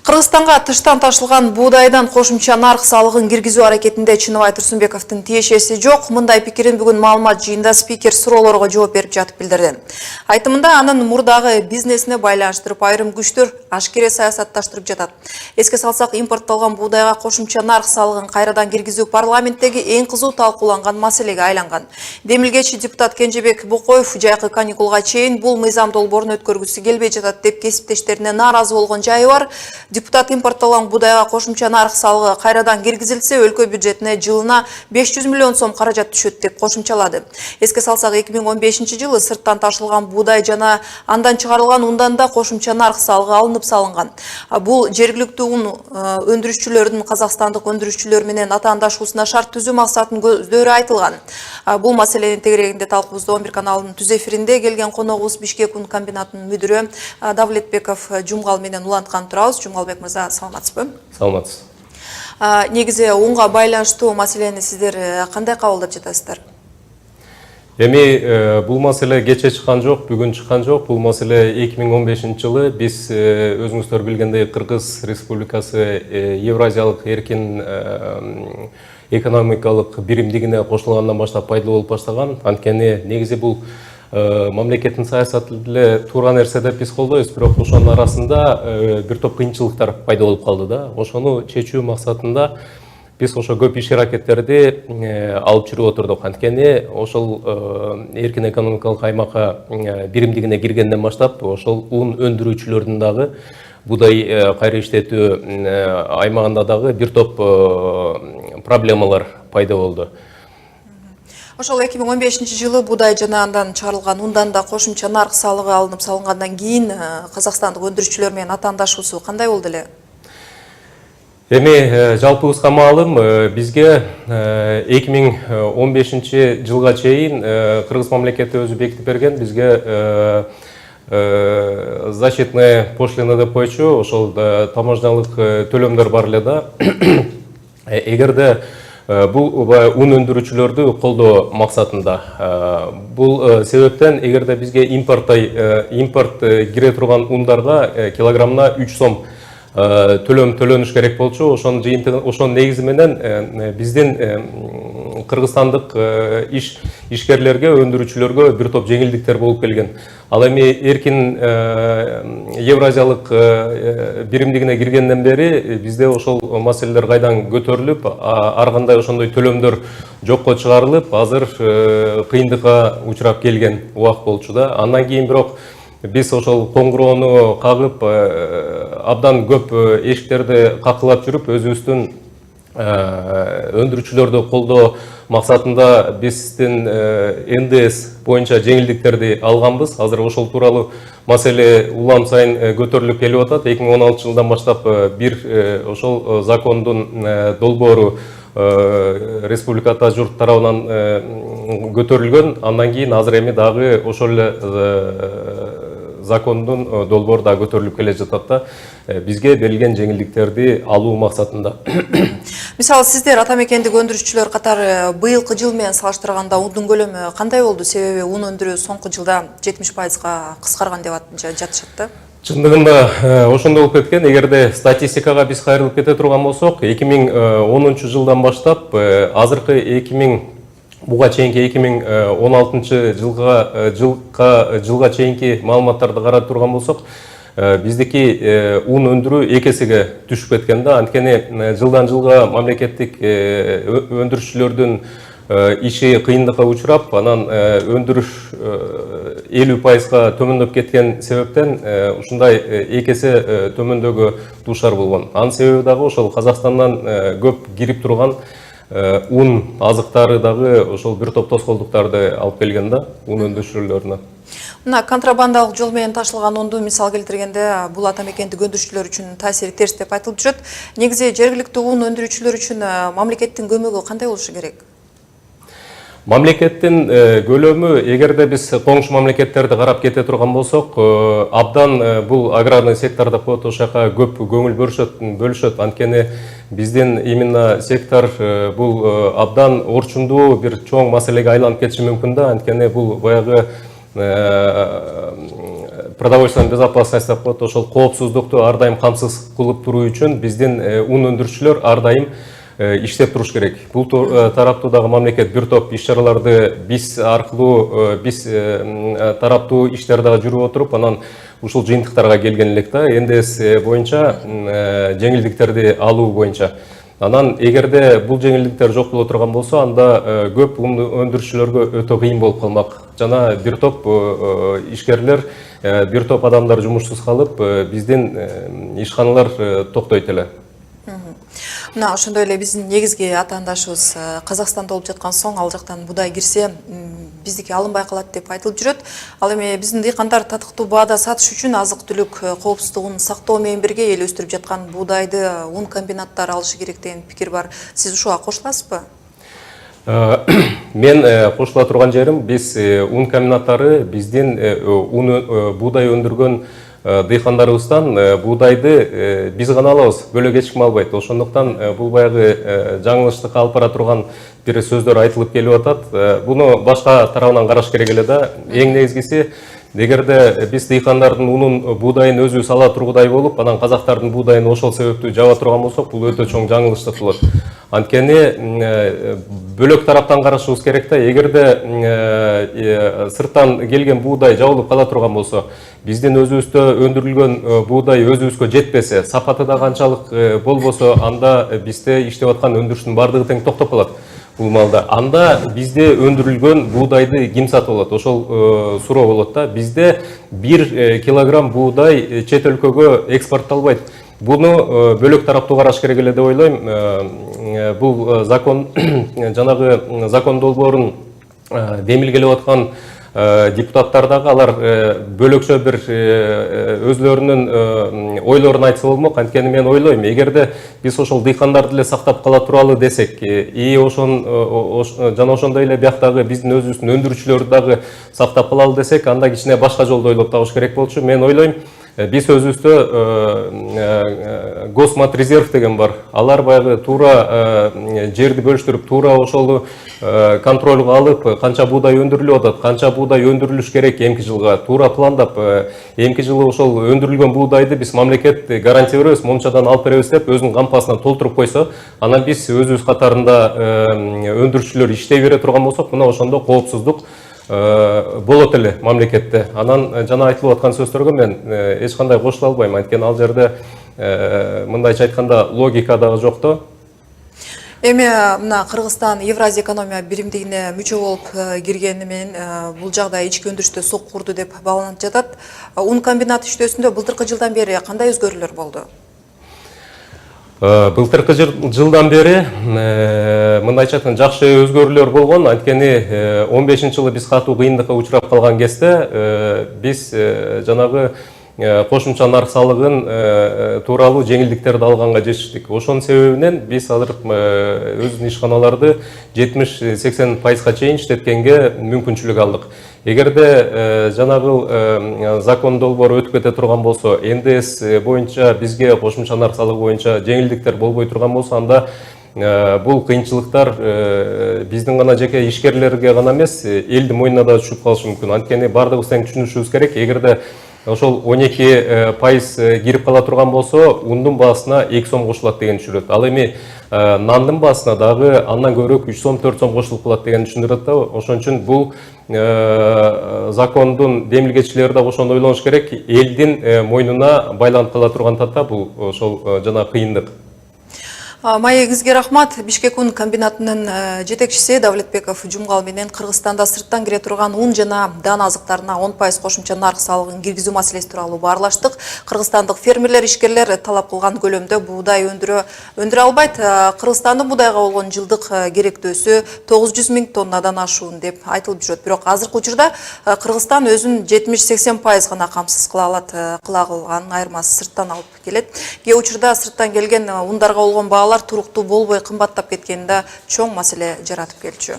Кыргызстанга тыштан ташылган буудайдан кошумча нарк салыгын киргизүү аракетинде Чыныбай Турсунбековдун тиешеси жок. Мындай пикирин бүгүн маалымат жыйында спикер суроолорго жооп берип жатып билдирди. Айтымында анын мурдагы бизнесине байланыштырып айрым күчтөр ашкере саясатташтырып жатат. Эске салсак, импорттолгон буудайга кошумча нарк салыгын кайрадан киргизүү парламенттеги эң кызуу талкууланган маселеге айланган. Демилгечи депутат Кенжебек Бокоев жайкы каникулга чейин бул мыйзам долбоорун өткөргүсү келбей жатат деп кесиптештерине нааразы болгон жайы бар. Депутат импорттолгон будайга кошумча нарк салыгы кайрадан киргизилсе, өлкө бюджетине жылына 500 миллион сом каражат түшөт деп кошумчалады. Эске салсак, 2015-жылы сырттан ташылган будай жана андан чыгарылган ундан да кошумча нарк салыгы алынып салынган. Бул жергиликтүү ун өндүрүшчүлөрдүн казакстандык өндүрүшчүлөр менен атаандашуусуна шарт түзүү максатын көздөрү айтылган. Бул маселенин тегерегинде талкуубузда 11 каналынын түз эфиринде келген коногубуз Бишкек ун комбинатынын мүдүрү Давлетбеков Жумгал менен уланткан турабыз. Жумгалбек мырза, саламатсызбы? Саламатсыз. Негизи унга байланыштуу маселени сиздер кандай кабылдап жатасыздар? Эми бул маселе кече чыккан жок, бүгүн чыккан жок. Бул маселе 2015-жылы биз өзүңүздөр билгендей Кыргыз Республикасы Евразиялык эркин экономикалык биримдигине кошулгандан баштап пайдалуу болуп баштаган. Анткени негизи бул мамлекеттин саясаты эле туура нерсе деп биз колдойбуз, бирок ошонун арасында бир топ кыйынчылыктар пайда болуп калды да. Ошону чечүү максатында биз ошо көп иш аракеттерди алып жүрүп отурдук. Анткени ошол эркин экономикалык аймакка биримдигине киргенден баштап ошол ун өндүрүүчүлөрдүн дагы будай кайра иштетүү аймагында дагы бир топ проблемалар пайда болду. Ошол 2015-жылы будай жана андан чыгарылган ундан да кошумча нарк салыгы алынып салынгандан кийин казакстандык өндүрүшчүлөр менен атаандашуусу кандай болду эле? Эми жалпыбызга маалым, бизге 2015-жылга чейин Кыргыз мамлекети өзү бекитип берген, бизге защитная пошлина деп койчу, ошол таможнялык төлөмдөр бар эле да. Эгерде бул ун өндүрүүчүлөрдү колдоо максатында. Бул себептен эгерде бизге импорт кире турган ундарга килограммына 3 сом төлөм төлөнүш керек болчу. Ошонун негизи менен биздин кыргызстандык ишкерлерге, өндүрүүчүлөргө бир топ жеңилдиктер болуп келген. Ал эми эркин Евразиялык биримдигине киргенден бери бизде ошол маселелер кайдан көтөрүлүп, ар кандай ошондой төлөмдөр жокко чыгарылып, азыр кыйындыкка учурап келген убак болчу да. Андан кийин бирок биз ошол коңгуроону кагып, абдан көп эшиктерди какылап жүрүп, өзүбүздүн өндүрүүчүлөрдү колдоо максатында биздин НДС боюнча жеңилдиктерди алганбыз. Азыр ошол тууралуу маселе улам сайын көтөрүлүп келип атат. 2016-жылдан баштап бир ошол закондун долбоору республикада журт тарабынан көтөрүлгөн. Андан кийин азыр эми дагы ошол эле закондун долбоору да көтөрүлүп келе жатат да. Бизге берилген жеңилдиктерди алуу максатында. Мисалы, сиздер атамекендик өндүрүшчүлөр катары быйылкы жыл менен салыштырганда ундун көлөмү кандай болду? Себеби ун өндүрүү соңку жылда 70%га кыскарган деп жатышат да. Чындыгында ошондой болуп кеткен. Эгерде статистикага биз кайрылып кете турган болсок, 2010-жылдан баштап азыркы буга чейинки 2016-жылга чейинки маалыматтарды карап турган болсок, биздики ун өндүрүү 2 эсеге түшүп кеткен да. Анткени жылдан жылга мамлекеттик өндүрүшчүлөрдүн иши кыйындыкка учурап, анан өндүрүш 50%га төмөндөп кеткен себептен ушундай 2 эсе төмөндөгө дуушар болгон. Анын себеби дагы ошол Казакстандан көп кирип турган ун азыктары дагы ошол бир топ тоскоолдуктарды алып келген да, ун өндүрүшчүлөрүнө. Мына контрабандалык жол менен ташылган унду мисал келтиргенде, бул атамекендик өндүрүшчүлөр үчүн таасири терс деп айтылып жүрөт. Негизи жергиликтүү ун өндүрүүчүлөр үчүн мамлекеттин көмөгү кандай болушу керек? Мамлекеттин көлөмү, эгерде биз коңшу мамлекеттерди карап кете турган болсок, абдан бул аграрный сектордо ошол жака көп көңүл бөлүшөт. Анткени биздин именно сектор бул абдан орчундуу бир чоң маселеге айланып кетиши мүмкүн да. Анткени бул баягы продовольственная безопасность деп коет, ошол коопсуздукту ар дайым камсыз кылып туруу үчүн биздин ун өндүрүүчүлөр ар дайым иштеп туруш керек. Бул тараптуу дагы мамлекет бир топ иш-чараларды биз аркылуу биз тараптуу иштер дагы жүрүп отуруп, анан ушул жыйынтыктарга келген элек да, НДС боюнча жеңилдиктерди алуу боюнча. Анан эгерде бул жеңилдиктер жок боло турган болсо, анда көп ун өндүрүүчүлөргө өтө кыйын болуп калмак. Жана бир топ ишкерлер, бир топ адамдар жумушсуз калып, биздин ишканалар токтойт эле. Мына ошондой эле биздин негизги атаандашыбыз Казакстанда болуп жаткан соң ал жактан будай кирсе биздики алынбай калат деп айтылып жүрөт. Ал эми биздин дыйкандар татыктуу баада сатыш үчүн азык-түлүк коопсуздугун сактоо менен бирге эл өстүрүп жаткан буудайды ун комбинаттары алышы керек деген пикир бар. Сиз ушуга кошуласызбы? Мен кошула турган жерим, биз ун комбинаттары биздин буудай өндүргөн дыйкандарыбыздан буудайды биз гана алабыз, бөлөк эч ким албайт. Ошондуктан бул баягы жаңылыштыкка алып бара турган бир сөздөр айтылып келип атат. Буну башка тарабынан караш керек эле да. Эң негизгиси, эгерде биз дыйкандардын унун буудайын өзүбүз ала тургудай болуп, анан казактардын буудайын ошол себептүү жаба турган болсок, бул өтө чоң жаңылыштык болот. Анткени бөлөк тараптан карашыбыз керек да. Эгерде сырттан келген буудай жабылып кала турган болсо, биздин өзүбүздө өндүрүлгөн буудай өзүбүзгө жетпесе, сапаты да канчалык болбосо, анда бизде иштеп аткан өндүрүштүн бардыгы тең токтоп калат. Бул малда анда бизде өндүрүлгөн буудайды ким сатып алат? Ошол суроо болот да. Бизде 1 килограмм буудай чет өлкөгө экспортталбайт. Буну бөлөк тараптуу караш керек эле деп ойлойм. Бул закон, жанагы закон долбоорун демилгелеп аткан депутаттар дагы алар бөлөкчө бир өзлөрүнүн ойлорун айтса болмок. Анткени мен ойлойм, эгерде биз ошол дыйкандарды эле сактап кала туралы десек, жана ошондой эле бияктагы биздин өзүбүздүн өндүрүүчүлөрдү дагы сактап калалы десек, анда кичине башка жолду ойлоп табыш керек болчу. Мен ойлойм, биз өзүбүздө Госматрезерв деген бар. Алар баягы туура жерди бөлүштүрүп, туура ошол контролго алып, канча буудай өндүрүлүп атат, канча буудай өндүрүлүш керек эмки жылга, туура пландап, эмки жылы ошол өндүрүлгөн буудайды биз мамлекет гарантия беребиз, момчадан алып беребиз деп өзүнүн кампасына толтуруп койсо, анан биз өзүбүз катарында өндүрүүчүлөр иштей бере турган болсок, мына ошондо коопсуздук болот эле мамлекетте. Анан жана айтылып аткан сөздөргө мен эч кандай кошула албайм. Анткени ал жерде мындайча айтканда логика дагы жок да. Эми мына Кыргызстан Евразия экономия биримдигине мүчө болуп киргени менен бул жагдай ички өндүрүштө сок курду деп бааланып жатат. Ун комбинат иштөөсүндө былтыркы жылдан бери кандай өзгөрүүлөр болду? Былтыркы жылдан бери мындайча айтканда жакшы өзгөрүүлөр болгон. Анткени 15-жылы биз катуу кыйындыкка учурап калган кезде биз жанагы кошумча нарк салыгын тууралуу жеңилдиктерди алганга жетиштик. Ошонун себебинен биз азыр өзүбүздүн ишканаларды 70-80% чейин иштеткенге мүмкүнчүлүк алдык. Эгерде жанагы закон долбоору өтүп кете турган болсо, НДС боюнча бизге кошумча нарк салыгы боюнча жеңилдиктер болбой турган болсо, анда бул кыйынчылыктар биздин гана жеке ишкерлерге гана эмес, элдин мойнуна да түшүп калышы мүмкүн. Анткени бардыгыбыз тең түшүнүшүбүз керек, эгерде ошол 12% кирип кала турган болсо, ундун баасына 2 сом кошулат деген түшүрөт. Ал эми нандын баасына дагы андан көбүрөөк 3 сом, 4 сом кошулуп калат деген түшүндүрөт да. Ошон үчүн бул закондун демилгечилери да ошону ойлонуш керек. Элдин мойнуна байланып кала турган тата бул ошол жана кыйындык. Маегизге рахмат. Бишкек ун комбинатынын жетекчиси Давлетбеков Жумгал менен Кыргызстанда сырттан кире турган ун жана дан азыктарына 10% кошумча нарк салыгын киргизүү маселеси тууралуу баарлаштык. Кыргызстандык фермерлер, ишкерлер талап кылган көлөмдө буудай өндүрө албайт. Кыргызстандын буудайга болгон жылдык керектөөсү 900 000 тоннадан ашуун деп айтылып жүрөт. Бирок азыркы учурда Кыргызстан өзүн 70-80% гана камсыз кыла алат. Кылагылган айырмасы сырттан алып келет. Кээ учурда сырттан келген ундарга болгон баалар туруктуу болбой кымбаттап кеткени да чоң маселе жаратып келчү.